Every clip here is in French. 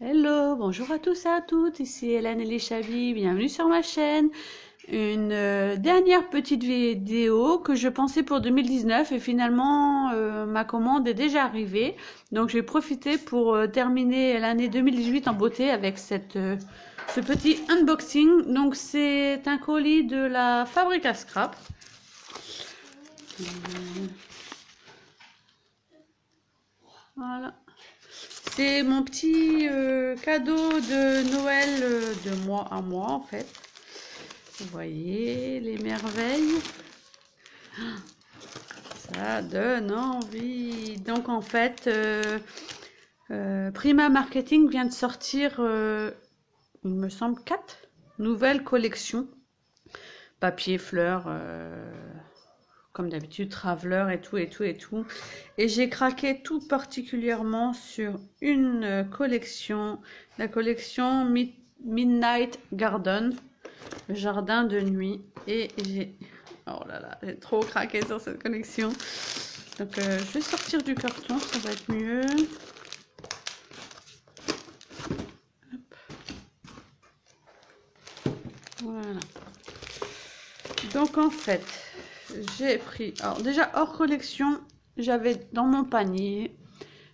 Hello, bonjour à tous et à toutes, ici Hélène Elishabi, bienvenue sur ma chaîne. Une dernière petite vidéo que je pensais pour 2019 et finalement ma commande est déjà arrivée. Donc je vais profiter pour terminer l'année 2018 en beauté avec ce petit unboxing. Donc c'est un colis de la Fabrique à Scrap. Voilà. C'est mon petit cadeau de Noël de moi à moi en fait. Vous voyez les merveilles. Ça donne envie. Donc en fait, Prima Marketing vient de sortir, il me semble, 4 nouvelles collections. Papier, fleurs, comme d'habitude, Traveler et tout, et tout, et tout. Et j'ai craqué tout particulièrement sur une collection, la collection Midnight Garden, le jardin de nuit. Et j'ai, oh là là, j'ai trop craqué sur cette collection. Donc je vais sortir du carton, ça va être mieux. Hop. Voilà. Donc en fait, j'ai pris, alors déjà hors collection, j'avais dans mon panier,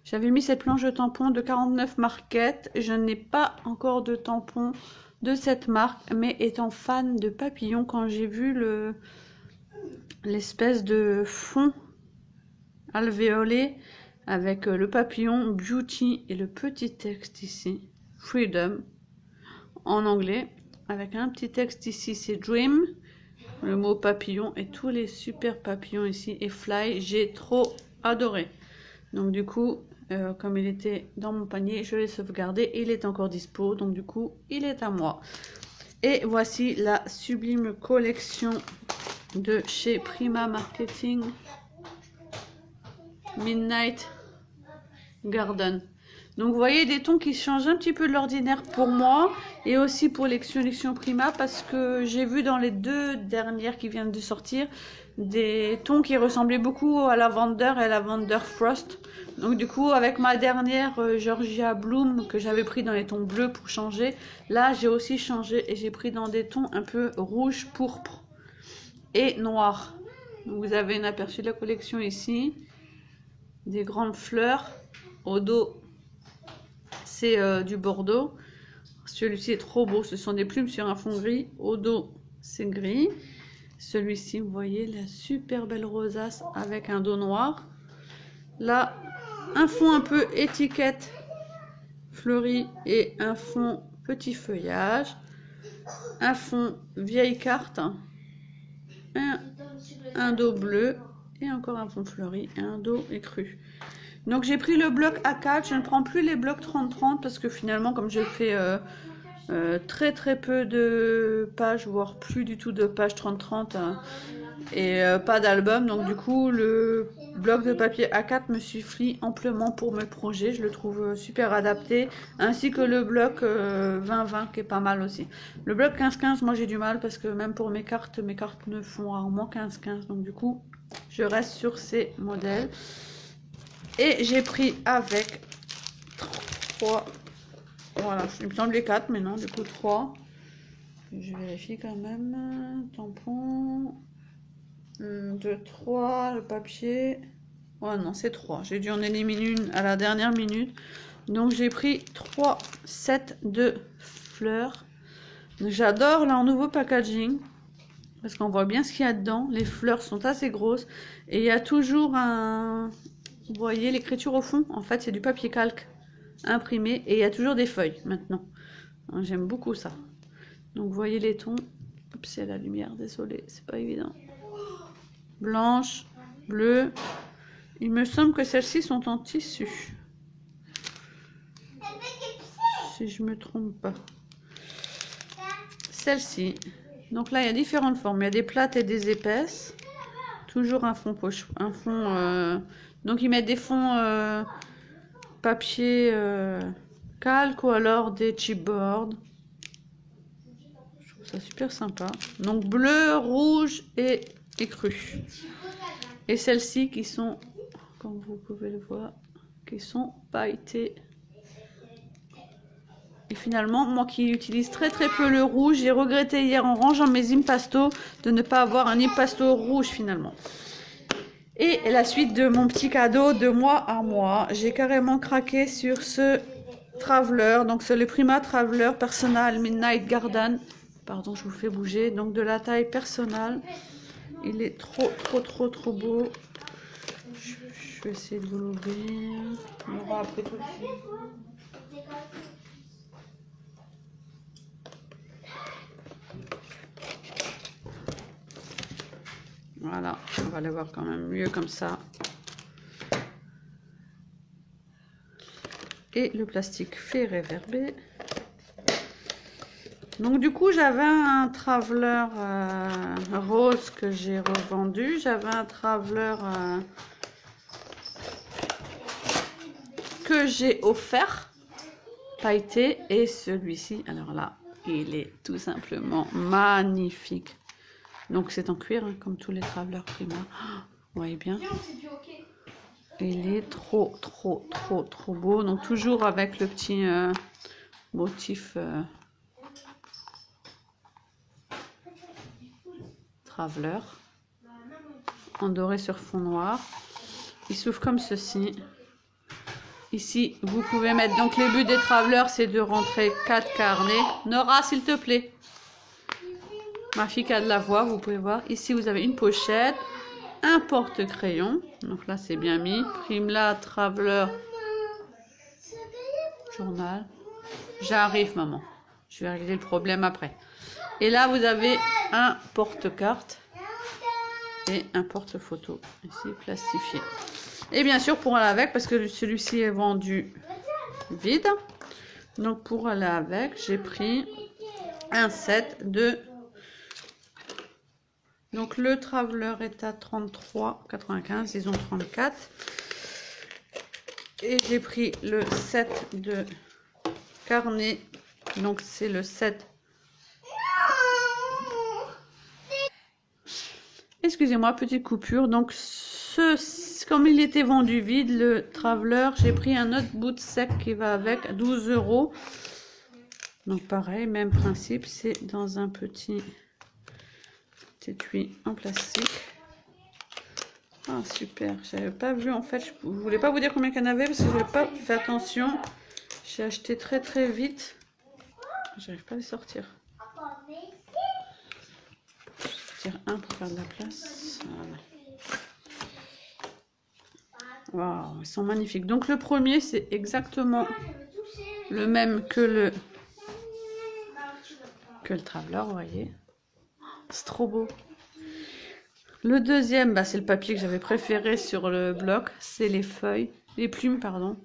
j'avais mis cette planche de tampons de 49 Market. Je n'ai pas encore de tampons de cette marque, mais étant fan de papillons, quand j'ai vu l'espèce de fond alvéolé avec le papillon Beauty et le petit texte ici, Freedom, en anglais, avec un petit texte ici, c'est Dream, le mot papillon et tous les super papillons ici, et Fly, j'ai trop adoré. Donc du coup, comme il était dans mon panier, je l'ai sauvegardé et il est encore dispo, donc du coup, il est à moi. Et voici la sublime collection de chez Prima Marketing, Midnight Garden. Donc vous voyez des tons qui changent un petit peu de l'ordinaire pour moi et aussi pour les collections Prima, parce que j'ai vu dans les deux dernières qui viennent de sortir des tons qui ressemblaient beaucoup à Lavender et Lavender Frost. Donc du coup avec ma dernière Georgia Bloom que j'avais pris dans les tons bleus pour changer, là j'ai aussi changé et j'ai pris dans des tons un peu rouge, pourpre et noir. Donc, vous avez un aperçu de la collection ici, des grandes fleurs au dos. C'est du bordeaux. Celui-ci est trop beau. Ce sont des plumes sur un fond gris. Au dos, c'est gris. Celui-ci, vous voyez, la super belle rosace avec un dos noir. Là, un fond un peu étiquette fleuri et un fond petit feuillage. Un fond vieille carte. Un dos bleu et encore un fond fleuri et un dos écru. Donc j'ai pris le bloc A4, je ne prends plus les blocs 30-30 parce que finalement comme j'ai fait très peu de pages, voire plus du tout de pages 30-30 et pas d'album, donc du coup le bloc de papier A4 me suffit amplement pour mes projets, je le trouve super adapté, ainsi que le bloc 20-20 qui est pas mal aussi. Le bloc 15-15, moi j'ai du mal parce que même pour mes cartes ne font rarement 15-15, donc du coup je reste sur ces modèles. Et j'ai pris avec 3, voilà, il me semblait 4, mais non, du coup 3. Je vérifie quand même, tampon, 2, 3, le papier, oh non, c'est 3, j'ai dû en éliminer une à la dernière minute. Donc j'ai pris 3 sets de fleurs. J'adore leur nouveau packaging, parce qu'on voit bien ce qu'il y a dedans, les fleurs sont assez grosses, et il y a toujours un... Vous voyez l'écriture au fond, en fait c'est du papier calque imprimé et il y a toujours des feuilles maintenant. J'aime beaucoup ça. Donc vous voyez les tons. Oups, c'est la lumière, désolé, c'est pas évident. Blanche, bleu. Il me semble que celles-ci sont en tissu. Si je me trompe pas. Celle-ci. Donc là il y a différentes formes. Il y a des plates et des épaisses. Toujours un fond poche, un fond. Donc ils mettent des fonds papier calque ou alors des chipboards. Je trouve ça super sympa. Donc bleu, rouge et écru. Et celles-ci qui sont, comme vous pouvez le voir, qui sont pailletées. Et finalement, moi qui utilise très peu le rouge, j'ai regretté hier en rangeant mes impastos de ne pas avoir un impasto rouge finalement. Et la suite de mon petit cadeau de moi à moi, j'ai carrément craqué sur ce Traveler, donc c'est le Prima Traveler Personal Midnight Garden. Pardon, je vous fais bouger. Donc de la taille personnelle. Il est trop beau. Je vais essayer de vous l'ouvrir. On aura après tout. Voilà, on va le voir quand même mieux comme ça. Et le plastique fait réverber. Donc du coup, j'avais un Traveler rose que j'ai revendu. J'avais un Traveler que j'ai offert, pailleté. Et celui-ci, alors là, il est tout simplement magnifique. Donc c'est en cuir, hein, comme tous les Traveler Prima. Vous voyez bien. Il est trop beau. Donc toujours avec le petit motif Traveler en doré sur fond noir. Il s'ouvre comme ceci. Ici, vous pouvez mettre, donc les buts des Travelers, c'est de rentrer 4 carnets. Nora, s'il te plaît. Ma fille qui a de la voix, vous pouvez voir. Ici, vous avez une pochette, un porte-crayon. Donc là, c'est bien mis. Primla, Traveler, journal. J'arrive, maman. Je vais régler le problème après. Et là, vous avez un porte-carte et un porte-photo. Ici, plastifié. Et bien sûr, pour aller avec, parce que celui-ci est vendu vide. Donc, pour aller avec, j'ai pris un set de... Donc, le Traveler est à 33,95. Ils ont 34. Et j'ai pris le set de carnet. Donc, c'est le set... Excusez-moi, petite coupure. Donc, comme il était vendu vide, le Traveler, j'ai pris un autre bout de sec qui va avec, à 12 €. Donc, pareil, même principe, c'est dans un petit étui en plastique. Ah, super. J'avais pas vu, en fait, je voulais pas vous dire combien qu'il y en avait parce que je n'avais pas fait attention. J'ai acheté très vite. J'arrive pas à les sortir. Un pour faire de la place. Voilà. Waouh, ils sont magnifiques. Donc le premier, c'est exactement le même que le Traveler, vous voyez. C'est trop beau. Le deuxième, bah, c'est le papier que j'avais préféré sur le bloc. C'est les feuilles, les plumes, pardon.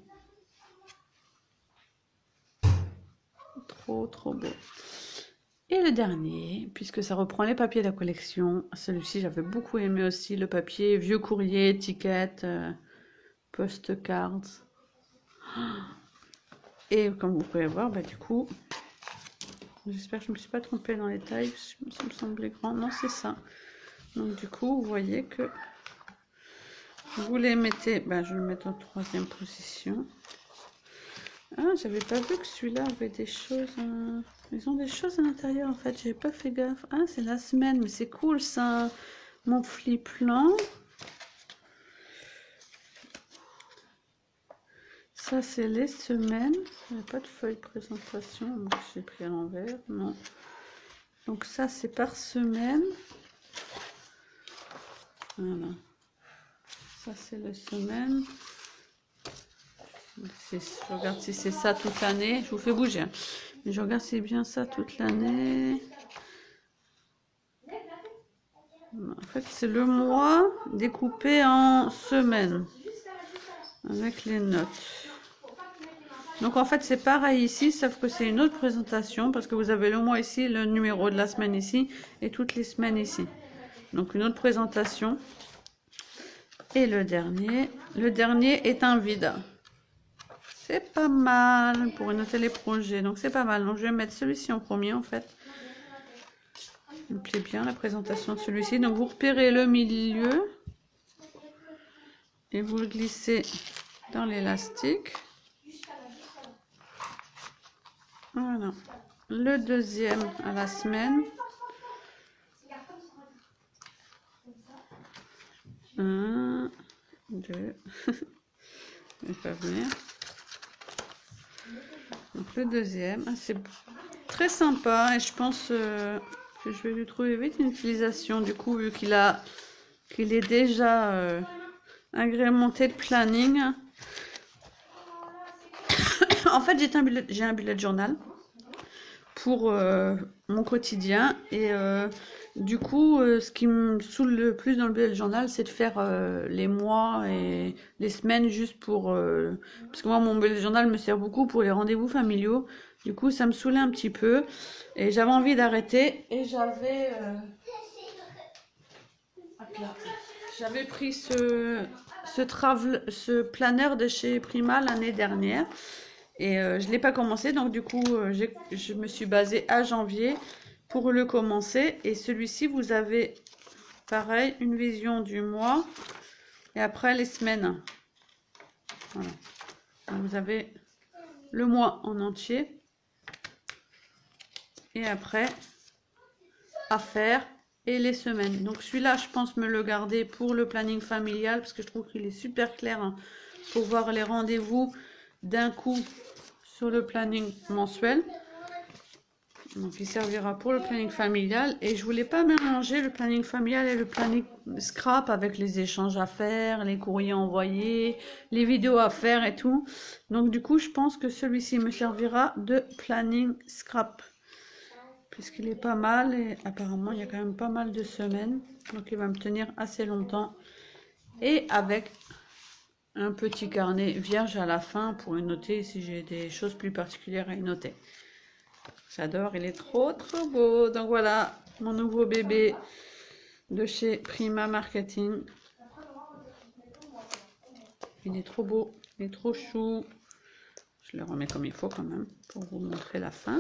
Trop beau. Et le dernier, puisque ça reprend les papiers de la collection, celui-ci j'avais beaucoup aimé aussi, le papier vieux courrier, étiquette, postcards. Et comme vous pouvez voir, bah, du coup, j'espère que je ne me suis pas trompée dans les tailles, ça me semblait grand, non c'est ça. Donc du coup, vous voyez que vous les mettez, bah, je vais le mettre en 3e position. Ah, j'avais pas vu que celui-là avait des choses... Ils ont des choses à l'intérieur, en fait. J'ai pas fait gaffe. Ah, c'est la semaine, mais c'est cool, ça. Mon flip-plan. Ça, c'est les semaines. Il n'y a pas de feuille de présentation. Donc, j'ai pris à l'envers. Non. Donc, ça, c'est par semaine. Voilà. Ça, c'est les semaines. Je regarde si c'est ça toute l'année. Je vous fais bouger. Mais je regarde si c'est bien ça toute l'année. En fait, c'est le mois découpé en semaines. Avec les notes. Donc, en fait, c'est pareil ici, sauf que c'est une autre présentation. Parce que vous avez le mois ici, le numéro de la semaine ici. Et toutes les semaines ici. Donc, une autre présentation. Et le dernier est un vide. C'est pas mal pour noter les projets. Donc, c'est pas mal. Donc, je vais mettre celui-ci en premier, en fait. Il me plaît bien la présentation de celui-ci. Donc, vous repérez le milieu. Et vous le glissez dans l'élastique. Voilà. Le deuxième à la semaine. 1, 2. Je vais pas venir. Donc le deuxième, c'est très sympa et je pense que je vais lui trouver vite une utilisation du coup vu qu'il est déjà agrémenté de planning. En fait j'ai un bullet journal pour mon quotidien et du coup ce qui me saoule le plus dans le bullet journal c'est de faire les mois et les semaines juste pour parce que moi mon bullet journal me sert beaucoup pour les rendez-vous familiaux, du coup ça me saoulait un petit peu et j'avais envie d'arrêter et j'avais pris ce planeur de chez Prima l'année dernière. Et je ne l'ai pas commencé, donc du coup, je me suis basée à janvier pour le commencer. Et celui-ci, vous avez, pareil, une vision du mois. Et après, les semaines. Voilà. Donc, vous avez le mois en entier. Et après, à faire. Et les semaines. Donc celui-là, je pense me le garder pour le planning familial. Parce que je trouve qu'il est super clair hein, pour voir les rendez-vous d'un coup sur le planning mensuel. Donc il servira pour le planning familial et je voulais pas mélanger le planning familial et le planning scrap avec les échanges à faire, les courriers envoyés, les vidéos à faire et tout. Donc du coup je pense que celui-ci me servira de planning scrap puisqu'il est pas mal et apparemment il y a quand même pas mal de semaines, donc il va me tenir assez longtemps et avec un petit carnet vierge à la fin pour y noter si j'ai des choses plus particulières à y noter. J'adore, il est trop beau. Donc voilà, mon nouveau bébé de chez Prima Marketing. Il est trop beau, il est trop chou. Je le remets comme il faut quand même pour vous montrer la fin.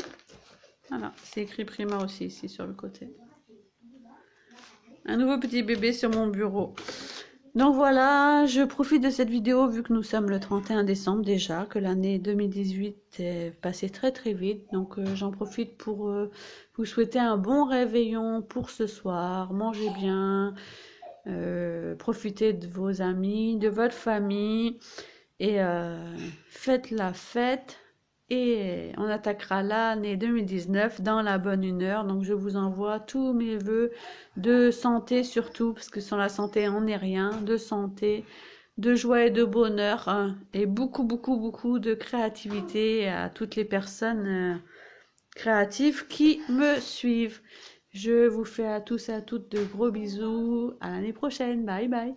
Voilà, c'est écrit Prima aussi ici sur le côté. Un nouveau petit bébé sur mon bureau. Donc voilà, je profite de cette vidéo vu que nous sommes le 31 décembre déjà, que l'année 2018 est passée très très vite. Donc j'en profite pour vous souhaiter un bon réveillon pour ce soir. Mangez bien, profitez de vos amis, de votre famille et faites la fête. Et on attaquera l'année 2019 dans la bonne humeur. Donc je vous envoie tous mes vœux de santé surtout, parce que sans la santé on n'est rien, de santé, de joie et de bonheur, hein, et beaucoup de créativité à toutes les personnes créatives qui me suivent. Je vous fais à tous et à toutes de gros bisous. À l'année prochaine. Bye bye.